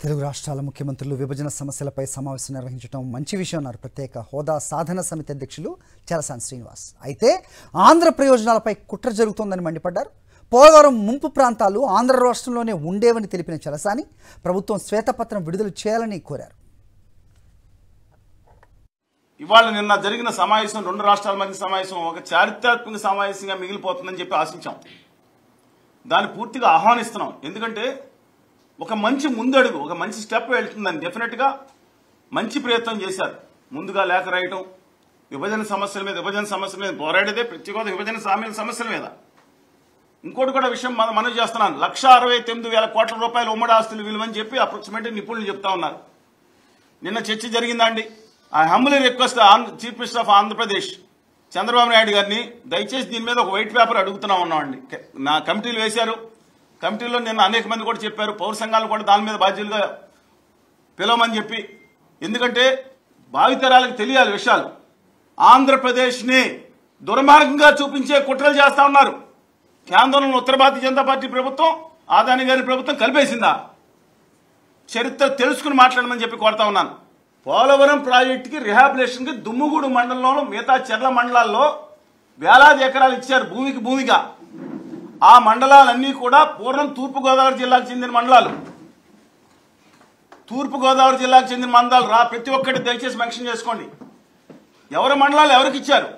తెలుగు రాష్ట్రాల ముఖ్యమంత్రులు విభజన సమస్యలపై సమావేశం నిర్వహించడం మంచి విషయం అన్నారు ప్రత్యేక హోదా సాధన సమితి అధ్యక్షులు చలసాని శ్రీనివాస్. అయితే ఆంధ్ర ప్రయోజనాలపై కుట్ర జరుగుతోందని మండిపడ్డారు. పోలవరం ముంపు ప్రాంతాలు ఆంధ్ర రాష్ట్రంలోనే ఉండేవని తెలిపిన చలసాని ప్రభుత్వం శ్వేతపత్రం విడుదల చేయాలని కోరారు. ఇవాళ నిన్న జరిగిన సమావేశం రెండు రాష్ట్రాల మధ్య సమావేశం ఒక చారిత్రాత్మక సమావేశంగా మిగిలిపోతుందని చెప్పి ఆశించాం. దాన్ని పూర్తిగా ఆహ్వానిస్తున్నాం. ఎందుకంటే ఒక మంచి ముందడుగు, ఒక మంచి స్టెప్ వెళ్తుందని డెఫినెట్గా మంచి ప్రయత్నం చేశారు. ముందుగా లేఖ రాయటం, విభజన సమస్యల మీద పోరాడేదే ప్రత్యేక విభజన సమస్యల మీద. ఇంకోటి కూడా విషయం మనం చేస్తున్నాను. 1,69,000 కోట్ల రూపాయల ఉమ్మడి ఆస్తులు విలువని చెప్పి అప్రాక్సిమేట్లీ నిపుణులు చెప్తా ఉన్నారు. నిన్న చర్చ జరిగిందా అండి? I humbly request chief minister of Andhra Pradesh Chandrababu Naidu గారిని దయచేసి దీని మీద ఒక వైట్ పేపర్ అడుగుతున్నా ఉన్నామండి. నా కమిటీలు వేశారు. కమిటీలో నిన్న అనేక మంది కూడా చెప్పారు. పౌర సంఘాలు కూడా దాని మీద బాధ్యులుగా పిలవమని చెప్పి. ఎందుకంటే భావితరాలకు తెలియాలి విషయాలు. ఆంధ్రప్రదేశ్ని దుర్మార్గంగా చూపించే కుట్రలు చేస్తా ఉన్నారు. కేంద్రంలో ఉత్తర భారతీయ జనతా పార్టీ ప్రభుత్వం, ఆదాని గారి ప్రభుత్వం కలిపేసిందా? చరిత్ర తెలుసుకుని మాట్లాడమని చెప్పి కోరుతా ఉన్నాను. పోలవరం ప్రాజెక్టుకి రిహాబిలేషన్కి దుమ్ముగూడు మండలంలో మిగతా చెర్ల మండలాల్లో వేలాది ఎకరాలు ఇచ్చారు భూమిగా. ఆ మండలాలన్నీ కూడా పూర్వం తూర్పుగోదావరి జిల్లాకు చెందిన మండలాలు. తూర్పుగోదావరి జిల్లాకు చెందిన మండలాలు ప్రతి ఒక్కటి దయచేసి మెన్షన్ చేసుకోండి. ఎవరి మండలాలు ఎవరికి ఇచ్చారు?